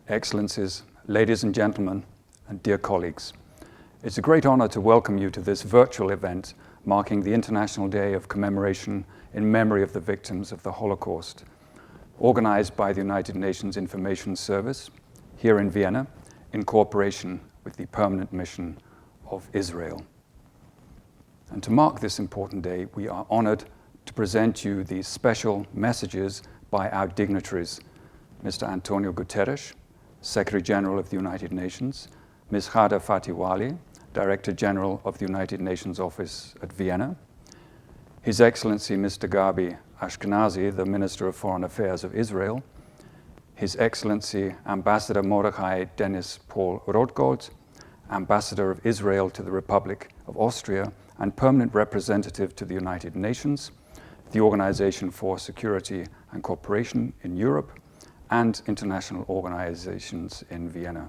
Excellencies, ladies and gentlemen, and dear colleagues. It's a great honor to welcome you to this virtual event marking the International Day of Commemoration in memory of the victims of the Holocaust, organized by the United Nations Information Service here in Vienna in cooperation with the Permanent Mission of Israel. And to mark this important day, we are honored to present you these special messages by our dignitaries, Mr. Antonio Guterres, Secretary General of the United Nations, Ms. Ghada Waly, Director General of the United Nations Office at Vienna, His Excellency Mr. Gaby Ashkenazi, the Minister of Foreign Affairs of Israel, His Excellency Ambassador Mordechai Denis Paul Rodgold, Ambassador of Israel to the Republic of Austria and Permanent Representative to the United Nations, the Organization for Security and Cooperation in Europe, and international organizations in Vienna.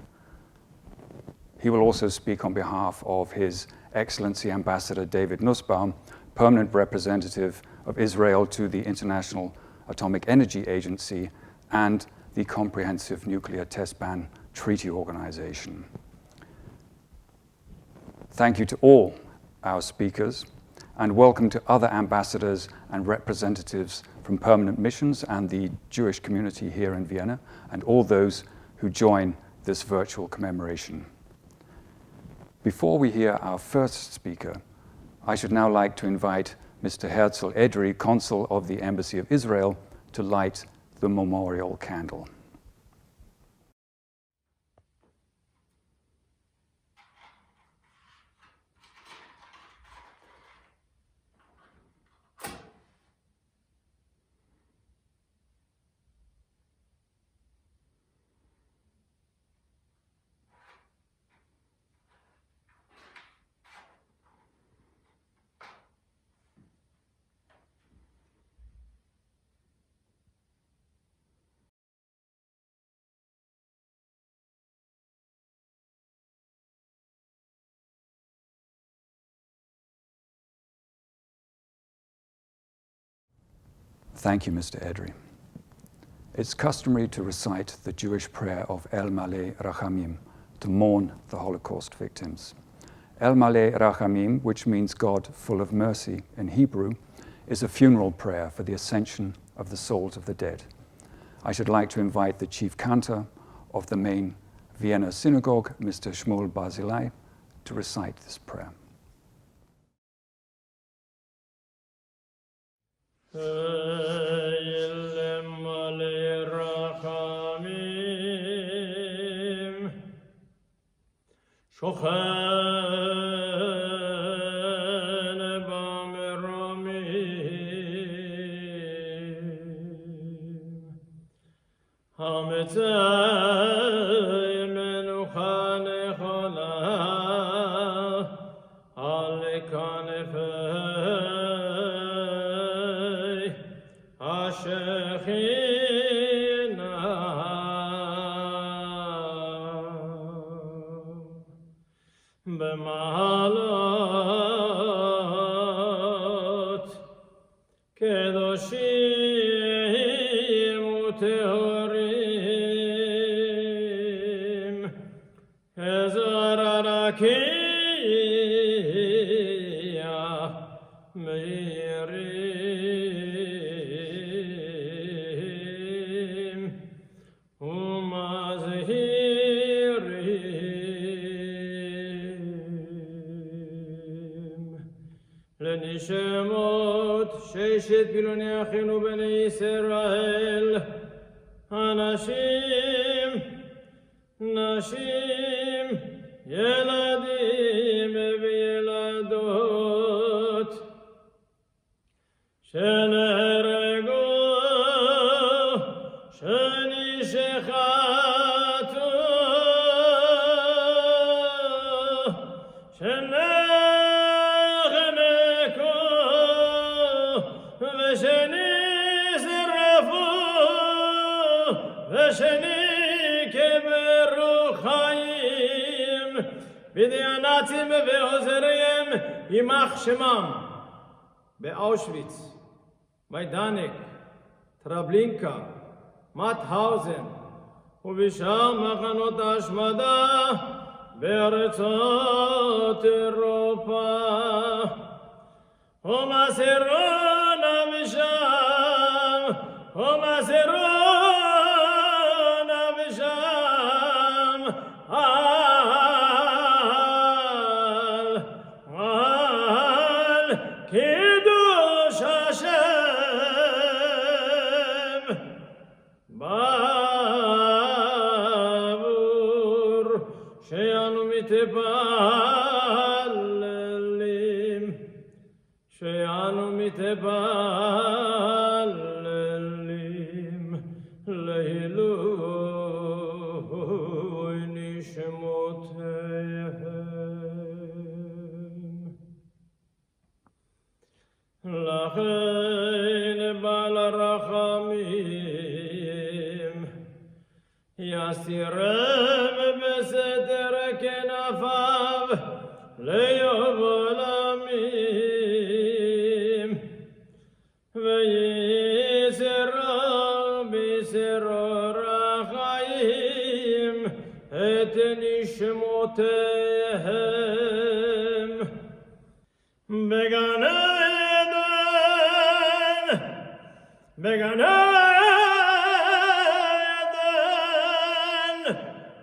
He will also speak on behalf of His Excellency Ambassador David Nussbaum, Permanent Representative of Israel to the International Atomic Energy Agency and the Comprehensive Nuclear Test Ban Treaty Organization. Thank you to all our speakers, and welcome to other ambassadors and representatives from permanent missions and the Jewish community here in Vienna, and all those who join this virtual commemoration. Before we hear our first speaker, I should now like to invite Mr. Herzl Edrei, Consul of the Embassy of Israel, to light the memorial candle. Thank you, Mr. Edrei. It's customary to recite the Jewish prayer of El Maleh Rachamim to mourn the Holocaust victims. El Maleh Rachamim, which means God full of mercy in Hebrew, is a funeral prayer for the ascension of the souls of the dead. I should like to invite the Chief Cantor of the main Vienna Synagogue, Mr. Shmuel Barzilai, to recite this prayer. ששת פילוני אחינו בני ישראל, אנשים, נשים, ילדים וילדות, שנהרגו, שנשחטו, בידי הנאצים ועוזריהם יימח שמם באושוויץ, מיידנק, טרבלינקה, מאוטהאוזן ובשאר מחנות ההשמדה בארצות אירופה. ומסרונה משם, ומסרונה משם, על קידוש השם בעבור שאנו מתפללים, שאנו מתפללים לעילוי נשמותיהם. לכן בעל הרחמים יסירם בסתר כנפיו ליובלמים, וייסרו בסרור החיים את נשמותיהם. בגן עדן, בגן עדן,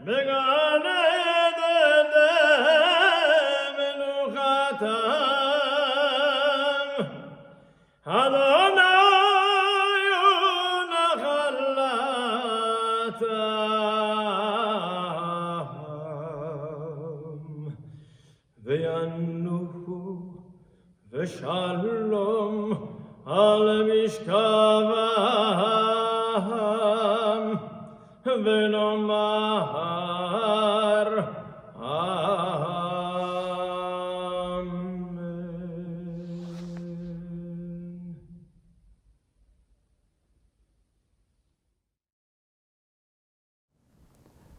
בגן עדן מנוחתם. אדוני ונחלתם, וינוחו ושלום על משכבם, ונאמר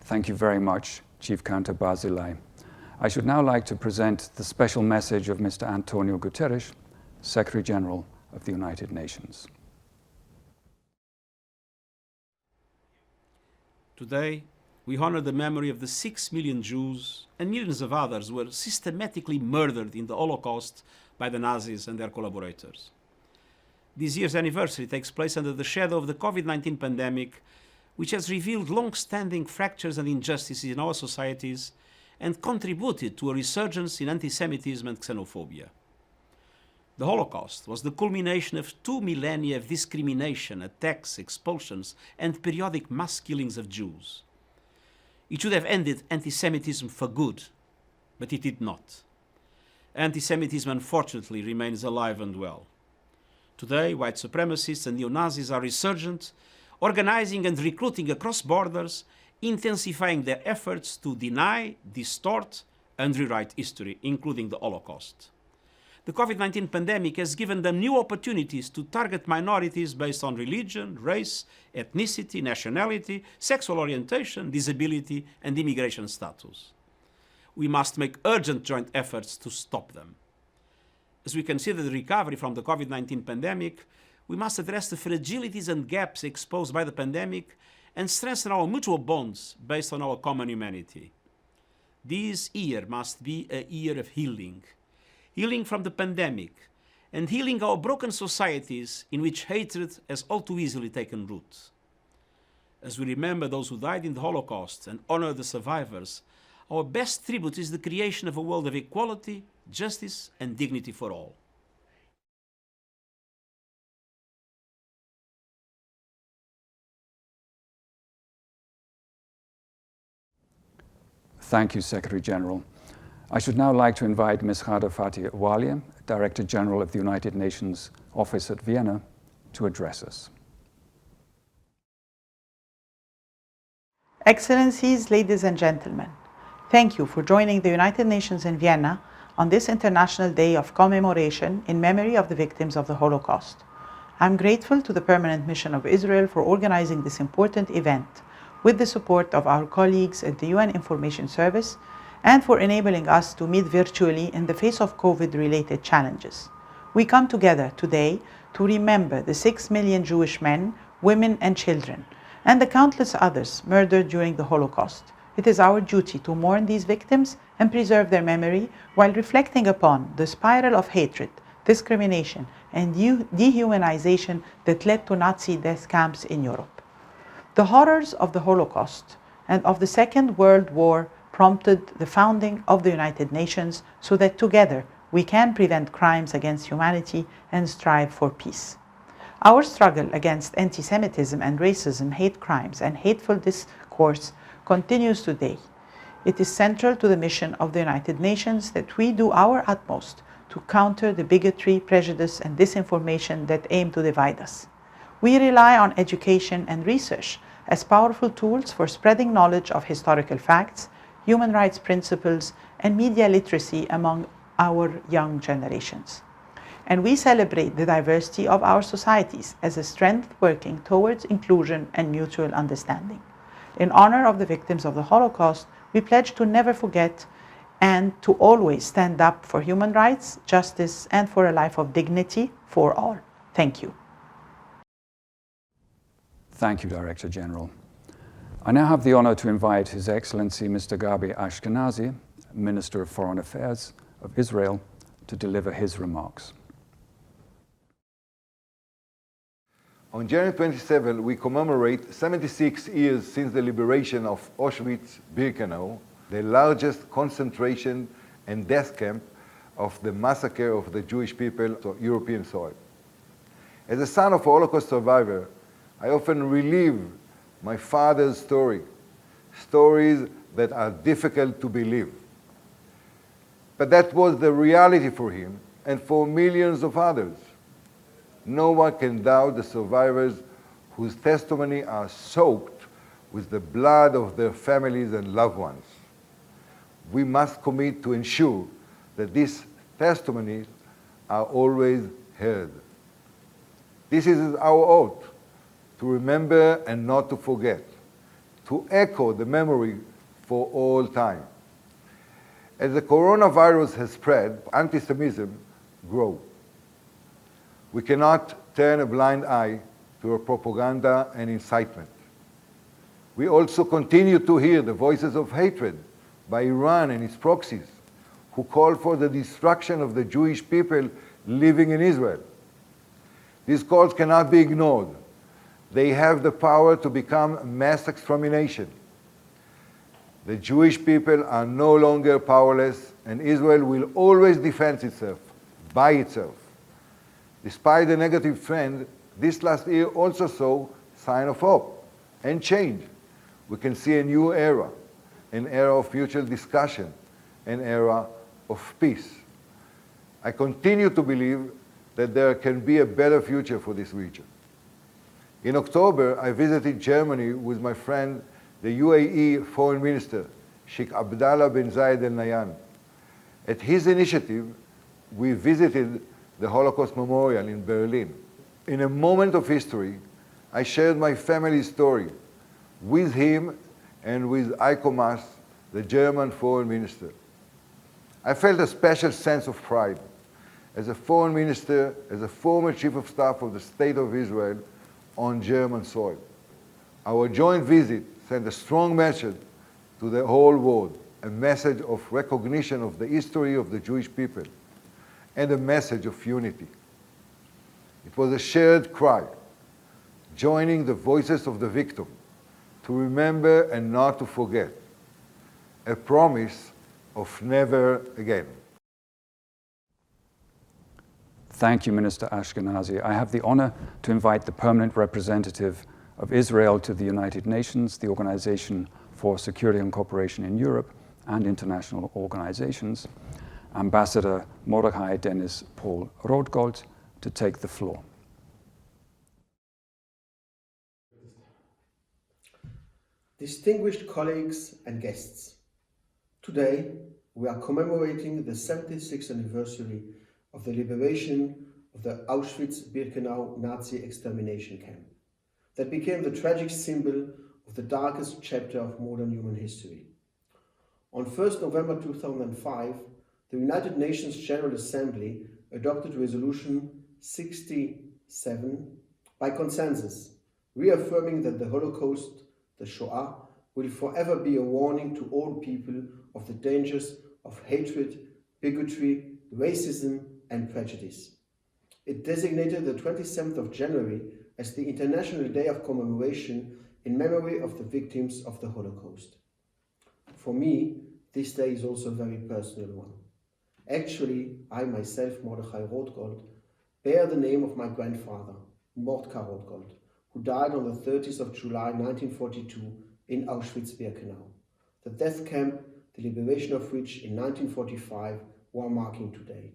Thank you very much, Chief Cantor Barzilai. I should now like to present the special message of Mr. Antonio Guterres, Secretary General of the United Nations. Today, we honor the memory of the 6 million Jews and millions of others who were systematically murdered in the Holocaust by the Nazis and their collaborators. This year's anniversary takes place under the shadow of the COVID-19 pandemic, which has revealed long-standing fractures and injustices in our societies and contributed to a resurgence in anti-Semitism and xenophobia. The Holocaust was the culmination of 2 millennia of discrimination, attacks, expulsions, and periodic mass killings of Jews. It should have ended anti-Semitism for good, but it did not. Anti-Semitism, unfortunately, remains alive and well. Today, white supremacists and neo-Nazis are resurgent, organizing and recruiting across borders, intensifying their efforts to deny, distort, and rewrite history, including the Holocaust. The COVID-19 pandemic has given them new opportunities to target minorities based on religion, race, ethnicity, nationality, sexual orientation, disability, and immigration status. We must make urgent joint efforts to stop them. As we consider the recovery from the COVID-19 pandemic, we must address the fragilities and gaps exposed by the pandemic and strengthen our mutual bonds based on our common humanity. This year must be a year of healing. Healing from the pandemic and healing our broken societies in which hatred has all too easily taken root. As we remember those who died in the Holocaust and honor the survivors, our best tribute is the creation of a world of equality, justice, and dignity for all. Thank you, Secretary General. I should now like to invite Ms. Ghada Waly, Director General of the United Nations Office at Vienna, to address us. Excellencies, ladies and gentlemen, thank you for joining the United Nations in Vienna on this International Day of Commemoration in memory of the victims of the Holocaust. I'm grateful to the Permanent Mission of Israel for organizing this important event with the support of our colleagues at the UN Information Service and for enabling us to meet virtually in the face of COVID-related challenges. We come together today to remember the 6 million Jewish men, women, and children and the countless others murdered during the Holocaust. It is our duty to mourn these victims and preserve their memory while reflecting upon the spiral of hatred, discrimination, and dehumanization that led to Nazi death camps in Europe. The horrors of the Holocaust and of the Second World War prompted the founding of the United Nations so that together we can prevent crimes against humanity and strive for peace. Our struggle against anti-Semitism and racism, hate crimes, and hateful discourse continues today. It is central to the mission of the United Nations that we do our utmost to counter the bigotry, prejudice, and disinformation that aim to divide us. We rely on education and research as powerful tools for spreading knowledge of historical facts, human rights principles, and media literacy among our young generations. And we celebrate the diversity of our societies as a strength working towards inclusion and mutual understanding. In honor of the victims of the Holocaust, we pledge to never forget and to always stand up for human rights, justice, and for a life of dignity for all. Thank you. Thank you, Director General. I now have the honor to invite His Excellency Mr. Gaby Ashkenazi, Minister of Foreign Affairs of Israel, to deliver his remarks. On January 27, we commemorate 76 years since the liberation of Auschwitz-Birkenau, the largest concentration and death camp of the massacre of the Jewish people on European soil. As a son of a Holocaust survivor, I often relive my father's stories that are difficult to believe. But that was the reality for him and for millions of others. No one can doubt the survivors whose testimony are soaked with the blood of their families and loved ones. We must commit to ensure that these testimonies are always heard. This is our oath, to remember and not to forget, to echo the memory for all time. As the coronavirus has spread, anti-Semitism grows. We cannot turn a blind eye to propaganda and incitement. We also continue to hear the voices of hatred by Iran and its proxies, who call for the destruction of the Jewish people living in Israel. These calls cannot be ignored. They have the power to become mass extermination. The Jewish people are no longer powerless, and Israel will always defend itself by itself. Despite the negative trend, this last year also saw sign of hope and change. We can see a new era, an era of mutual discussion, an era of peace. I continue to believe that there can be a better future for this region. In October, I visited Germany with my friend, the UAE Foreign Minister, Sheikh Abdallah bin Zayed Al Nahyan. At his initiative, we visited the Holocaust Memorial in Berlin. In a moment of history, I shared my family's story with him and with Heiko Maas, the German Foreign Minister. I felt a special sense of pride. As a foreign minister, as a former chief of staff of the State of Israel on German soil. Our joint visit sent a strong message to the whole world, a message of recognition of the history of the Jewish people, and a message of unity. It was a shared cry, joining the voices of the victim, to remember and not to forget, a promise of never again. Thank you, Minister Ashkenazi. I have the honor to invite the permanent representative of Israel to the United Nations, the Organization for Security and Cooperation in Europe, and international organizations, Ambassador Mordechai Denis Paul Rodgold, to take the floor. Distinguished colleagues and guests, today we are commemorating the 76th anniversary of the liberation of the Auschwitz-Birkenau Nazi extermination camp that became the tragic symbol of the darkest chapter of modern human history. On 1st November 2005, the United Nations General Assembly adopted Resolution 67 by consensus, reaffirming that the Holocaust, the Shoah, will forever be a warning to all people of the dangers of hatred, bigotry, racism, and prejudice. It designated the 27th of January as the International Day of Commemoration in memory of the victims of the Holocaust. For me, this day is also a very personal one. Actually, I myself, Mordechai Rodgold, bear the name of my grandfather, Mordechai Rodgold, who died on the 30th of July 1942 in Auschwitz-Birkenau, the death camp, the liberation of which in 1945 we are marking today.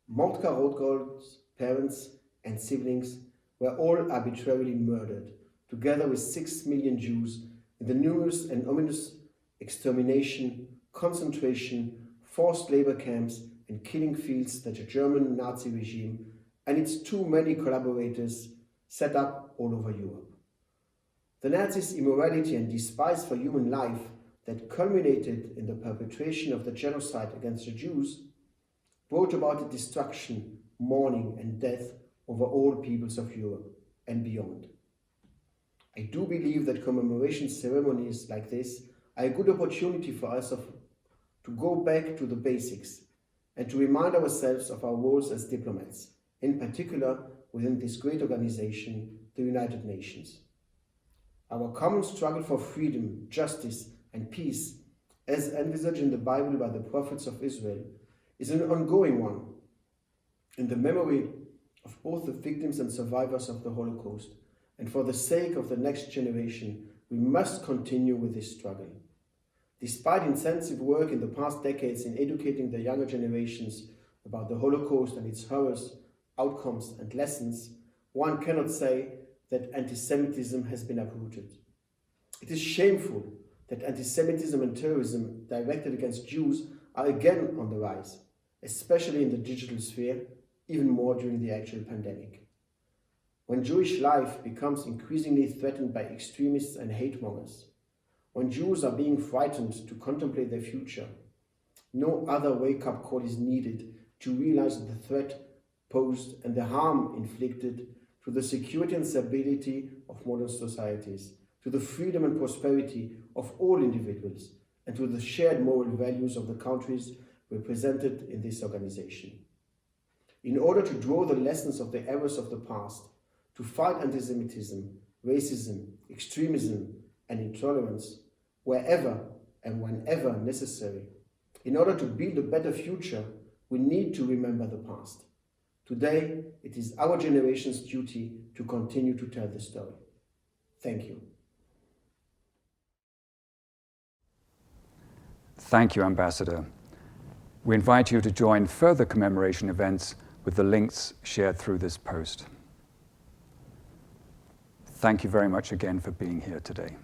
Mordechai Rodgold's parents and siblings were all arbitrarily murdered, together with 6 million Jews, in the numerous and ominous extermination, concentration, forced labor camps and killing fields that the German Nazi regime and its too many collaborators set up all over Europe. The Nazis' immorality and despise for human life that culminated in the perpetration of the genocide against the Jews brought about the destruction, mourning and death over all peoples of Europe and beyond. I do believe that commemoration ceremonies like this are a good opportunity for us to go back to the basics and to remind ourselves of our roles as diplomats, in particular within this great organization, the United Nations. Our common struggle for freedom, justice, and peace, as envisaged in the Bible by the prophets of Israel, is an ongoing one, in the memory of both the victims and survivors of the Holocaust, and for the sake of the next generation, we must continue with this struggle. Despite intensive work in the past decades in educating the younger generations about the Holocaust and its horrors, outcomes, and lessons, one cannot say that anti-Semitism has been uprooted. It is shameful that anti-Semitism and terrorism directed against Jews are again on the rise, especially in the digital sphere, even more during the actual pandemic. When Jewish life becomes increasingly threatened by extremists and hate-mongers, when Jews are being frightened to contemplate their future, no other wake-up call is needed to realize the threat posed and the harm inflicted to the security and stability of modern societies, to the freedom and prosperity of all individuals, and to the shared moral values of the countries represented in this organization. In order to draw the lessons of the errors of the past, to fight anti-Semitism, racism, extremism, and intolerance, wherever and whenever necessary, in order to build a better future, we need to remember the past. Today, it is our generation's duty to continue to tell the story. Thank you. Thank you, Ambassador. We invite you to join further commemoration events with the links shared through this post. Thank you very much again for being here today.